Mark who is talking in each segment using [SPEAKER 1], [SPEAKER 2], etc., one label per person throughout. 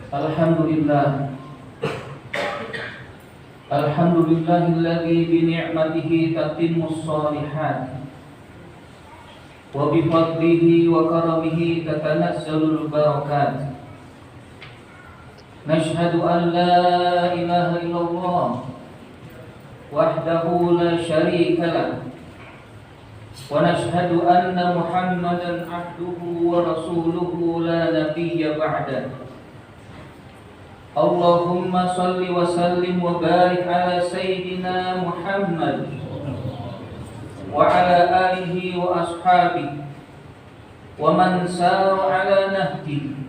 [SPEAKER 1] Alhamdulillah. Alhamdulillahilladzi bi ni'matihi tatimmus shalihat wa bi fadlihi wa karamihi tatanazzalul barakat. Nashhadu an la ilaha illallah wahdahu la syarika lah wa nashhadu anna Muhammadan abduhu wa rasuluhu la nabiyya ba'dah. Allahumma salli wa sallim wa barik ala Sayyidina Muhammad wa ala alihi wa ashabihi wa man sara ala nahjihi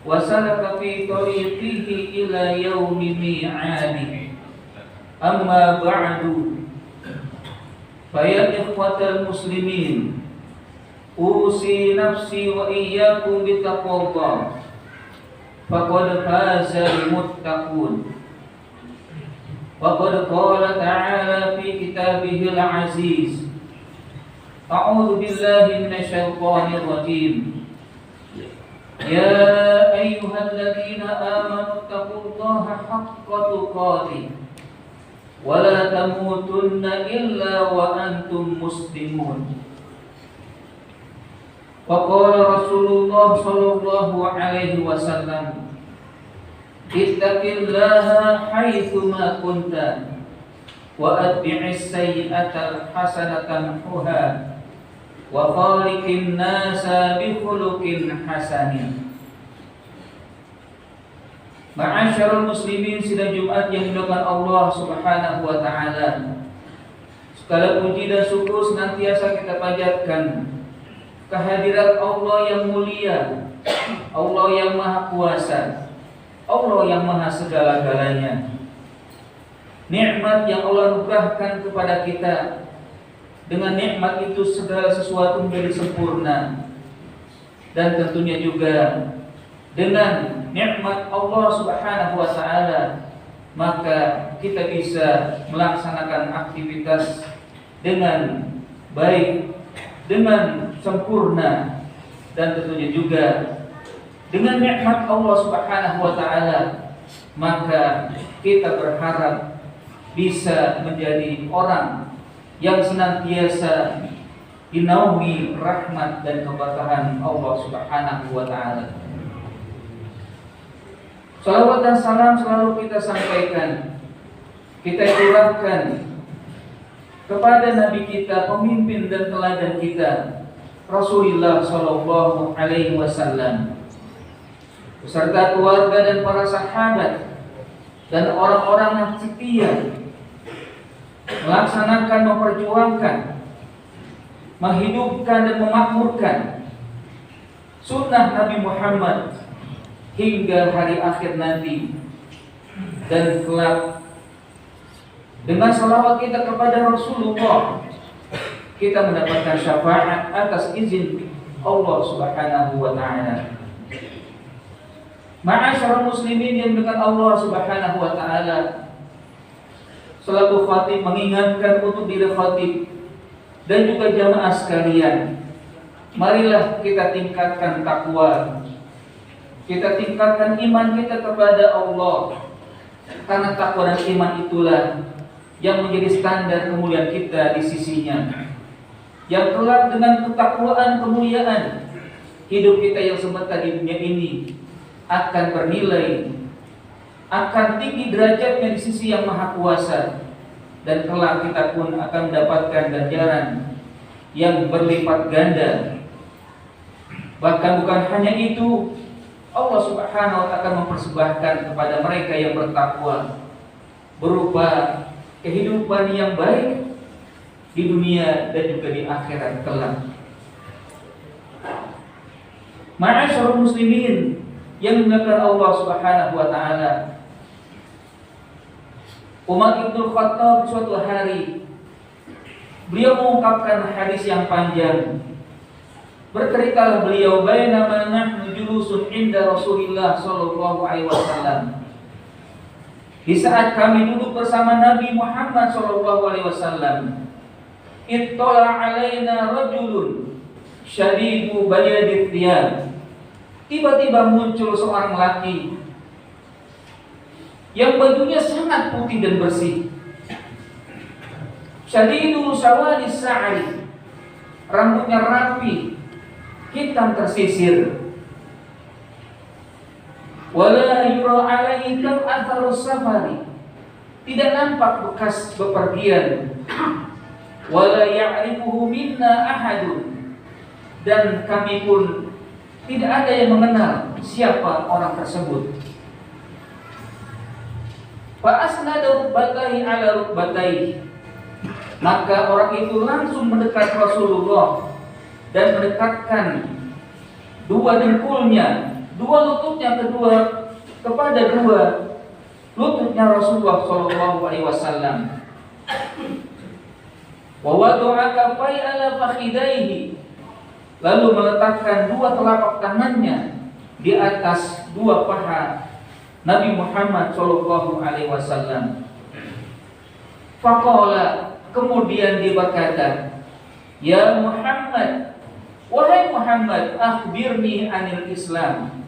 [SPEAKER 1] wa salaka fi tariqihi ila yaumi mi'adihi. Amma ba'du, fa ya ikhwatal muslimin, usi nafsi wa iyyakum bittaqwallah. Faqad fazal muttaqun. Waqad qala ta'ala fi kitabihil aziz. A'udzu billahi minasyaitonir rajim. Ya ayyuhalladzina amanu taqullaha haqqa tuqatih wa la tamutunna illa wa antum muslimun. Waqala Rasulullah sallallahu alaihi wasallam, ittaqillaha haitsu ma kunta wa atbi'is sayyi'atal hasanata tamhuha wa khaliqin nasa bi khuluqin hasanin. Ma'asyiral muslimin, sidang Jumat yang dimuliakan Allah Subhanahu wa taala. Segala puji dan syukur senantiasa kita panjatkan kehadirat Allah yang mulia, Allah yang maha kuasa, Allah yang maha segala-galanya. Nikmat yang Allah anugerahkan kepada kita, dengan nikmat itu segala sesuatu menjadi sempurna. Dan tentunya juga dengan nikmat Allah Subhanahu wa taala, maka kita bisa melaksanakan aktivitas dengan baik, dengan sempurna, dan tentunya juga dengan nikmat Allah Subhanahu wa taala, maka kita berharap bisa menjadi orang yang senantiasa dinaungi rahmat dan keberkahan Allah Subhanahu wa taala. Salawat dan salam selalu kita sampaikan, kita curahkan kepada Nabi kita, pemimpin dan teladan kita, Rasulullah sallallahu alaihi wasallam, beserta keluarga dan para sahabat dan orang-orang yang setia melaksanakan, memperjuangkan, menghidupkan dan memakmurkan sunnah Nabi Muhammad hingga hari akhir nanti. Dan kelak dengan salawat kita kepada Rasulullah, kita mendapatkan syafaat atas izin Allah Subhanahu wa taala. Ma'asyiral muslimin yang dengan Allah Subhanahu wa taala, selaku khatib mengingatkan untuk diri khatib dan juga jamaah sekalian, marilah kita tingkatkan takwa, kita tingkatkan iman kita kepada Allah, karena takwa dan iman itulah yang menjadi standar kemuliaan kita di sisinya. Yang kelak dengan ketakwaan, kemuliaan, hidup kita yang sebentar di dunia ini akan bernilai, akan tinggi derajatnya di sisi yang maha kuasa. Dan kelak kita pun akan mendapatkan ganjaran yang berlipat ganda. Bahkan bukan hanya itu, Allah Subhanahu wa taala akan mempersembahkan kepada mereka yang bertakwa berupa kehidupan yang baik di dunia dan juga di akhirat kelak. Ma'asyiral muslimin yang dimuliakan Allah Subhanahu wa taala, Umar Ibn Khattab suatu hari beliau mengungkapkan hadis yang panjang. Berceritalah beliau, bainama nahnu julusun inda Rasulillah sallallahu alaihi wasallam. Di saat kami duduk bersama Nabi Muhammad sallallahu alaihi wasallam, ittala alaina rajulun syadidu bayadith thiyab tiba-tiba muncul seorang laki yang bajunya sangat putih dan bersih. Syadidul sawadis sa'ri, rambutnya rapi, hitam tersisir. Wala yura alaihi atharus safari, tidak nampak bekas bepergian. Wala ya'rifuhu minna ahadun, dan kami pun tidak ada yang mengenal siapa orang tersebut. Fa asnada rukbatayhi ala rukbatayhi, maka orang itu langsung mendekat Rasulullah dan mendekatkan dua dengkulnya, dua lututnya kedua kepada dua lututnya Rasulullah sallallahu alaihi wasallam. Wa wada'a kaffai ala fakhidaihi, lalu meletakkan dua telapak tangannya di atas dua paha Nabi Muhammad sallallahu alaihi wasallam. Faqala, kemudian dia berkata, "Ya Muhammad, wahai Muhammad, akhbirni anil Islam,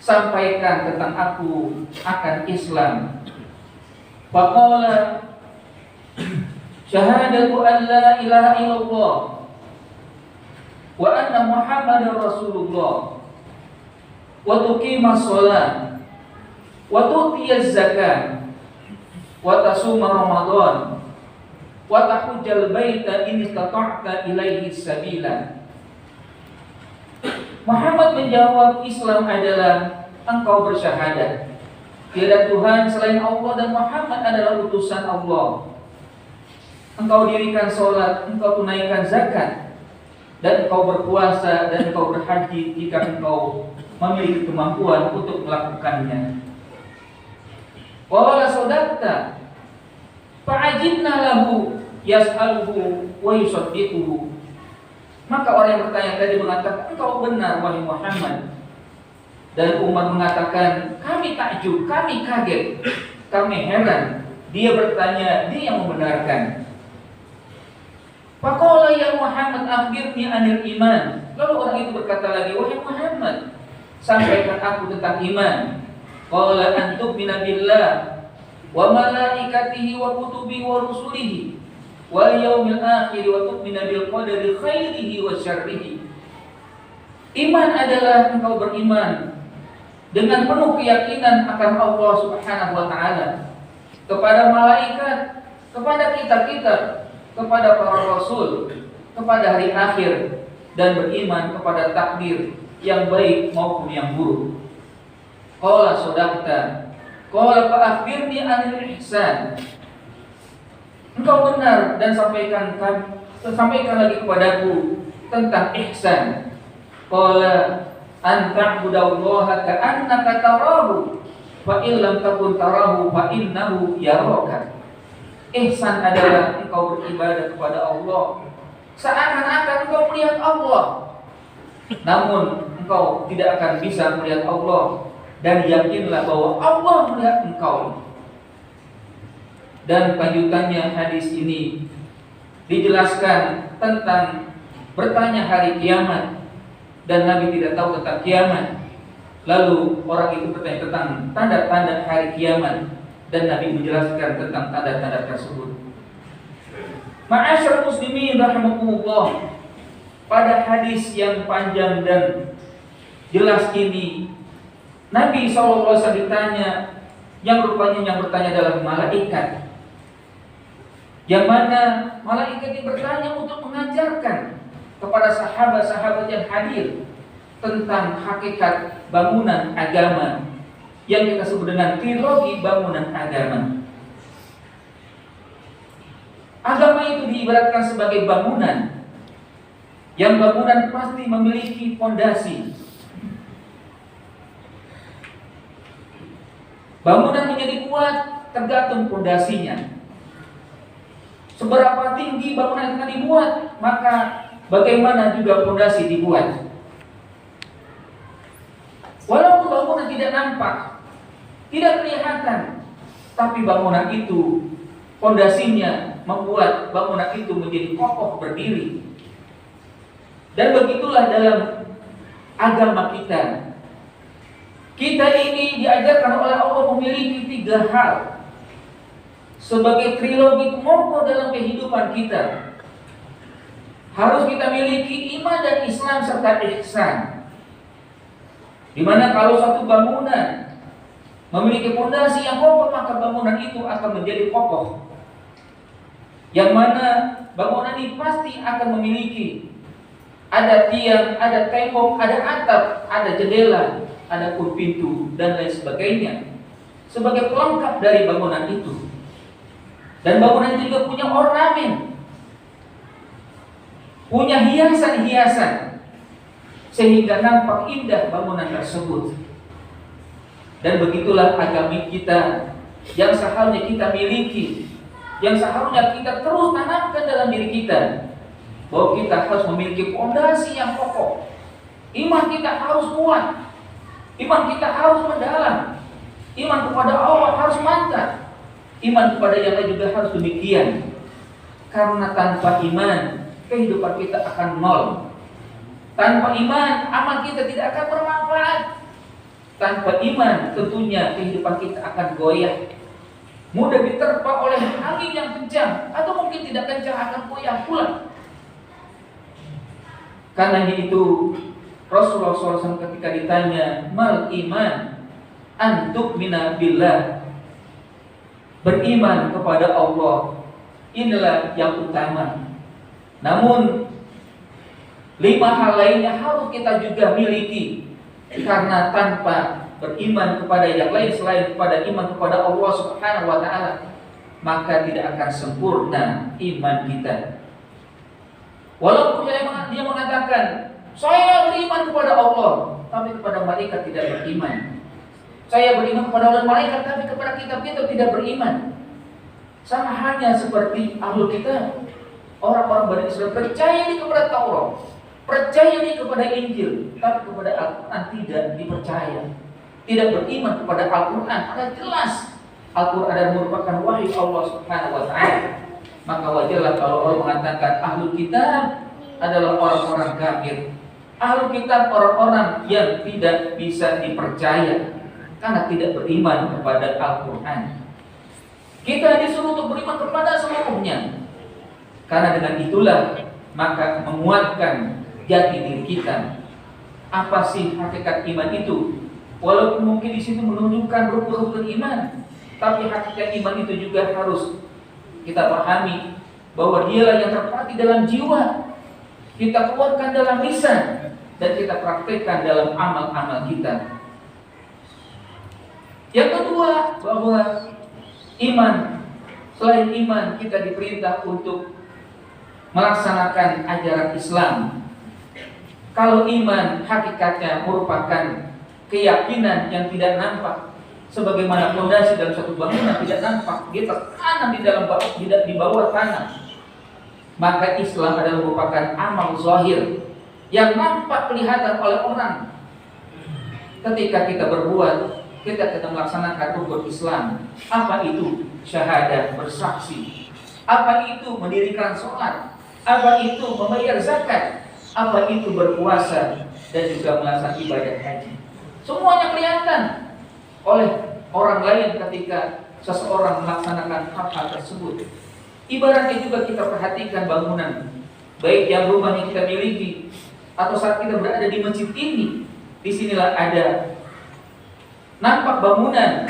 [SPEAKER 1] sampaikan tentang aku akan Islam." Faqala, "Syahadatu an la ilaha illallah wa anna Muhammadar Rasulullah, wa tuqimas shalah, wa tu'tiyaz zakat, wa tasuma Ramadan, wa tahujjal baita in istata'ta ilaihi sabila." Muhammad menjawab, Islam adalah engkau bersyahadat tiada Tuhan selain Allah dan Muhammad adalah utusan Allah. Engkau dirikan sholat, engkau tunaikan zakat, dan engkau berpuasa dan engkau berhaji jika engkau memiliki kemampuan untuk melakukannya. Qala sadaqta, fa'ajibna lahu yas'aluhu wa yusaddiquhu. Maka orang yang bertanya tadi mengatakan, engkau benar wahai Muhammad. Dan Umar mengatakan, kami takjub, kami kaget, kami heran. Dia bertanya, dia yang membenarkan. Faqala ya Muhammad akhbirni anil iman. Lalu orang itu berkata lagi, wahai Muhammad, sampaikan aku tentang iman. Qala an tu'mina billah wa malaikatihi wa kutubihi wa rusulihi wal yaumil akhir wa tu'mina bil qadari khairihi wa syarrihi. Iman adalah engkau beriman dengan penuh keyakinan akan Allah Subhanahu wa taala, kepada malaikat, kepada kitab-kitab, kepada para rasul, kepada hari akhir, dan beriman kepada takdir yang baik maupun yang buruk. Qala sadaqta, qala fa akhbirni anil ihsan. Engkau benar dan sampaikan lagi kepadaku tentang ihsan. Qala an ta'budallaha ka'annaka tarahu fa in lam takun tarahu fa innahu yaraka. Ihsan adalah engkau beribadah kepada Allah seakan-akan engkau melihat Allah, namun engkau tidak akan bisa melihat Allah, dan yakinlah bahwa Allah melihat engkau. Dan lanjutannya hadis ini dijelaskan tentang bertanya hari kiamat, dan Nabi tidak tahu tentang kiamat. Lalu orang itu bertanya tentang tanda-tanda hari kiamat, dan Nabi menjelaskan tentang tanda-tanda tersebut. Ma'asyar muslimin rahimakumullah, pada hadis yang panjang dan jelas ini, Nabi SAW ditanya, yang rupanya yang bertanya adalah malaikat, yang mana malaikat ini bertanya untuk mengajarkan kepada sahabat-sahabat yang hadir tentang hakikat bangunan agama yang kita sebut dengan trilogi bangunan agama. Agama itu diibaratkan sebagai bangunan, yang bangunan pasti memiliki fondasi. Bangunan menjadi kuat tergantung fondasinya. Seberapa tinggi bangunan akan dibuat, maka bagaimana juga fondasi dibuat. Walaupun bangunan tidak nampak, tidak kelihatan, tapi bangunan itu, fondasinya membuat bangunan itu menjadi kokoh berdiri. Dan begitulah dalam agama kita. Kita ini diajarkan oleh Allah memiliki 3 hal sebagai trilogi pokok dalam kehidupan kita. Harus kita miliki iman dan Islam serta ihsan. Di mana kalau satu bangunan memiliki fondasi yang kokoh, maka bangunan itu akan menjadi kokoh. Yang mana bangunan ini pasti akan memiliki ada tiang, ada tembok, ada atap, ada jendela, ada pun pintu dan lain sebagainya sebagai pelengkap dari bangunan itu. Dan bangunan itu juga punya ornamen, punya hiasan-hiasan sehingga nampak indah bangunan tersebut. Dan begitulah agama kita yang seharusnya kita miliki, yang seharusnya kita terus tanamkan dalam diri kita, bahwa kita harus memiliki fondasi yang kokoh. Iman kita harus kuat, iman kita harus mendalam, iman kepada Allah harus mantap, iman kepada yang lain juga harus demikian. Karena tanpa iman kehidupan kita akan nol. Tanpa iman amal kita tidak akan bermanfaat. Tanpa iman tentunya kehidupan kita akan goyah, mudah diterpa oleh angin yang kencang, atau mungkin tidak kencang akan goyah pula. Karena itu Rasulullah SAW ketika ditanya mal iman, antuk mina billah, beriman kepada Allah, inilah yang utama. Namun 5 hal lainnya harus kita juga miliki, karena tanpa beriman kepada yang lain selain kepada iman kepada Allah Subhanahu wa taala, maka tidak akan sempurna iman kita. Walaupun dia mengatakan saya beriman kepada Allah, tapi kepada malaikat tidak beriman. Saya beriman kepada Allah malaikat, tapi kepada kitab-kitab tidak beriman. Sama halnya seperti ahlul kitab, orang-orang Bani Israel percaya kepada Taurat, percaya kepada Injil, tapi kepada Al-Quran tidak dipercaya, tidak beriman kepada Al-Quran. Ada jelas Al-Quran merupakan wahyu Allah Subhanahu wa taala. Maka wajarlah kalau Allah mengatakan ahlul kitab adalah orang-orang kafir. Ahlul kitab orang-orang yang tidak bisa dipercaya karena tidak beriman kepada Al-Quran. Kita disuruh untuk beriman kepada seluruhnya. Karena dengan itulah maka menguatkan jati diri kita. Apa sih hakikat iman itu? Walaupun mungkin di situ menunjukkan rukun-rukun iman, tapi hakikat iman itu juga harus kita pahami bahwa dialah yang terpatri dalam jiwa, kita keluarkan dalam lisan, dan kita praktekkan dalam amal-amal kita. Yang kedua, bahwa iman, selain iman kita diperintah untuk melaksanakan ajaran Islam. Kalau iman hakikatnya merupakan keyakinan yang tidak nampak, sebagaimana fondasi dalam satu bangunan tidak nampak, dia tertanam di bawah tanah. Maka Islam adalah merupakan amal zahir yang nampak kelihatan oleh orang. Ketika kita berbuat, kita melaksanakan rukun Islam. Apa itu? Syahadat, bersaksi. Apa itu? Mendirikan sholat. Apa itu? Membayar zakat. Apa itu? Berpuasa dan juga melaksanakan ibadah haji. Semuanya kelihatan oleh orang lain ketika seseorang melaksanakan hal-hal tersebut. Ibaratnya juga kita perhatikan bangunan, baik yang rumah yang kita miliki atau saat kita berada di masjid ini. Disinilah ada nampak bangunan,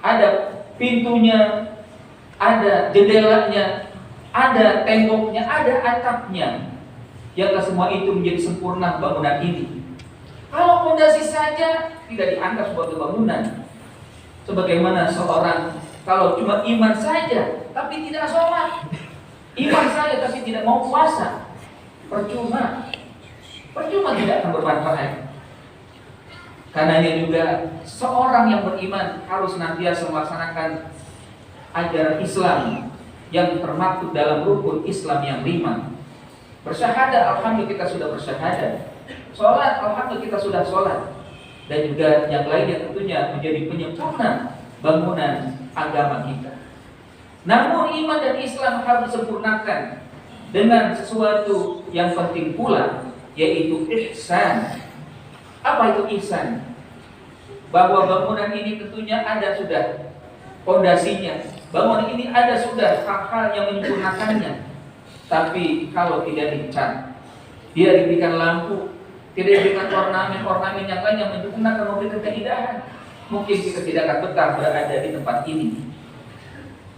[SPEAKER 1] ada pintunya, ada jendelanya, ada temboknya, ada atapnya. Yang semua itu menjadi sempurna bangunan ini. Kalau fondasi saja tidak dianggap sebagai bangunan. Sebagaimana seorang kalau cuma iman saja tapi tidak sholat, iman saja tapi tidak mau puasa, percuma tidak akan bermanfaat. Karenanya juga seorang yang beriman harus senantiasa melaksanakan ajaran Islam yang termaktub dalam rukun Islam yang 5. Bersyahadat, alhamdulillah kita sudah bersyahadat. Sholat, alhamdulillah kita sudah sholat. Dan juga yang lainnya tentunya menjadi penyempurna bangunan agama kita. Namun iman dan Islam harus disempurnakan dengan sesuatu yang penting pula, yaitu ihsan. Apa itu ihsan? bahwa bangunan ini tentunya ada sudah fondasinya, bangunan ini ada sudah hal-hal yang menyempurnakannya. Tapi kalau tidak dicat, tidak diberikan lampu, tidak diberikan ornamen-ornamen yang lain yang menyempurnakan, memberikan keindahan, mungkin kita tidak akan betah berada di tempat ini.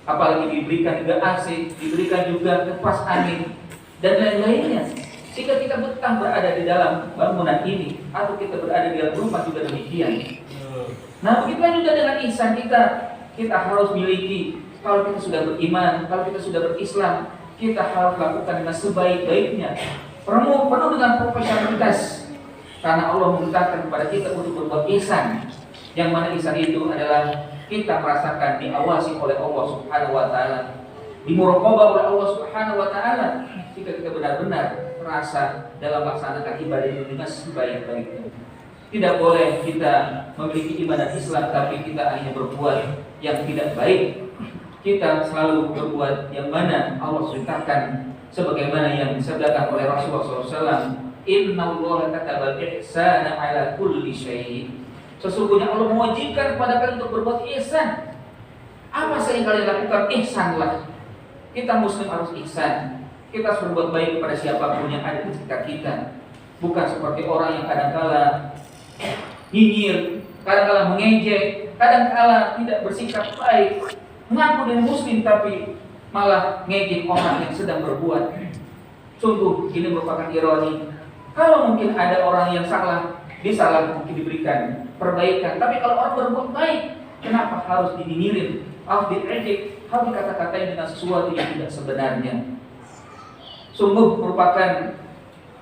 [SPEAKER 1] Apalagi diberikan juga AC, diberikan juga kipas angin dan lain-lainnya, sehingga kita betah berada di dalam bangunan ini, atau kita berada di dalam rumah juga demikian. Nah, begitu juga dengan ihsan kita harus miliki. Kalau kita sudah beriman, kalau kita sudah berislam, kita harus lakukan dengan sebaik-baiknya, penuh dengan profesionalitas, karena Allah memerintahkan kepada kita untuk berbuat ihsan, yang mana ihsan itu adalah kita merasakan diawasi oleh Allah Subhanahu wa taala, dimuraqabah oleh Allah Subhanahu wa taala, jika kita benar-benar merasa dalam melaksanakan ibadah ini dengan sebaik-baiknya. Tidak boleh kita memiliki ibadah Islam tapi kita hanya berbuat yang tidak baik. Kita selalu berbuat yang mana Allah perintahkan, sebagaimana yang disabdakan oleh Rasulullah SAW, Innallaha katabal ihsana ala kulli syai'. Sesungguhnya Allah mewajibkan kepada kalian untuk berbuat ihsan. Apa saja yang kalian lakukan, ihsanlah. Kita muslim harus ihsan. Kita harus berbuat baik kepada siapapun yang ada di sekitar kita. Bukan seperti orang yang kadang-kala nyinyir, kadang-kala mengejek, kadang-kala tidak bersikap baik, mengaku diri muslim tapi malah ngejek orang yang sedang berbuat. Sungguh ini merupakan ironi. Kalau mungkin ada orang yang salah, mungkin diberikan perbaikan. Tapi kalau orang berbuat baik, kenapa harus dinyinyirin, harus diejek, harus dikata-katain dengan sesuatu yang tidak sebenarnya? Sungguh merupakan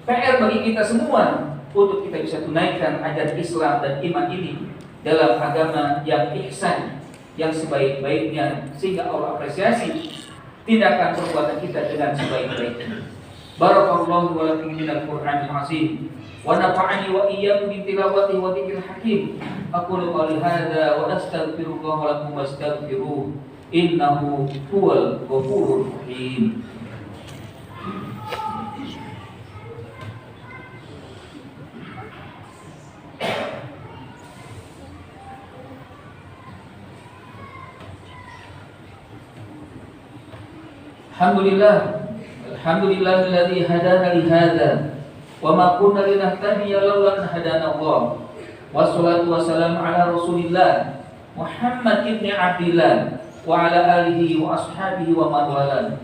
[SPEAKER 1] PR bagi kita semua untuk kita bisa tunaikan ajaran Islam dan iman ini dalam agama yang ihsan, yang sebaik-baiknya, sehingga Allah apresiasi tindakan perbuatan kita dengan sebaik-baiknya. Barakallahu wa lakum minal Qur'anil azim wa nafa'ani wa iyyakum bi tilawati wa dzikril hakim. Aqulu qouli hadza wa astaghfirullah lakum wastaghfiruh innahu huwal ghafurur rahim. Alhamdulillahilladzi hadana li hadza wa ma kunna linahtadiya laula an hadana Allah. Wassalatu wassalamu ala Rasulillah Muhammad ibn Abdillah wa ala alihi wa ashabihi wa man wala.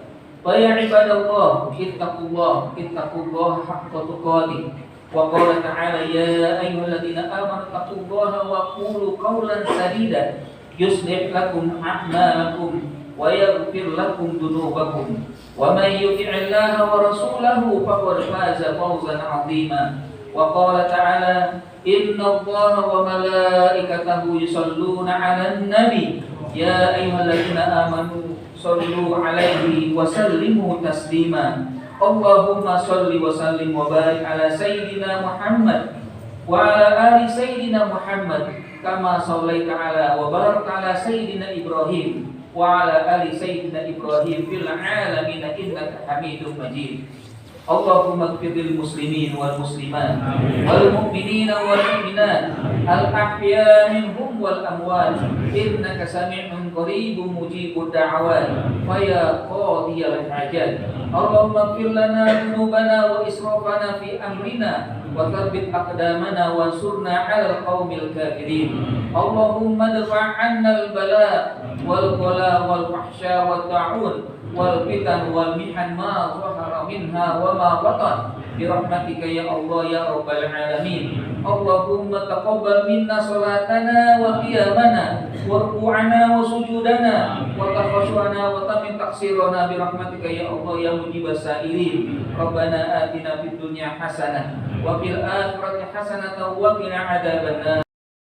[SPEAKER 1] Wa ya ibadallah ittaqullaha haqqa tuqatih. Wa qala ta'ala ya ayyuhalladzina amanu taqullaha wa qulu qawlan sadida yuslih lakum a'malakum wa yaghfir lakum dhunubakum wa may yuti'illaha wa rasulahu faqad faza fawzan 'azima. Wa qala ta'ala innallaha wa malaikatahu yusholluna 'alan nabi ya ayyuhalladzina amanu shallu 'alaihi wa sallimu taslima. Allahumma shalli wa sallim wa barik ala sayyidina Muhammad wa ala ali sayyidina Muhammad kama shallaita ala wa barakta ala sayyidina Ibrahim wa ala ali sayyidina Ibrahim fil alamin innaka Hamidum Majid. Allahumma ighfir lil muslimin wal muslimat wal mu'minina wal mu'minat al ahya minhum wal amwat innaka sami'un qaribun mujibud da'awat wa ya qadiyal hajat. Allahumma ighfir lana dhunubana wa israfana fi amrina wa thabbit aqdamana wa ansurna 'alal qaumil kafirin. Allahumma dfa' 'anna al bala wal qala wal fahsya wat ta'un wal fitan wal mihan ma zahara minha wa ma batan bi rahmatika ya Allah ya rabbal alamin. Allahumma taqabbal minna salatana wa qiyamana wa ruku'ana wa sujudana wa tafashuana wa tamin taksirana bi rahmatika ya Allah ya mujibas sa'ilin. Rabbana atina fid dunya hasanah wa fil akhirati hasanah wa qina adzabannar.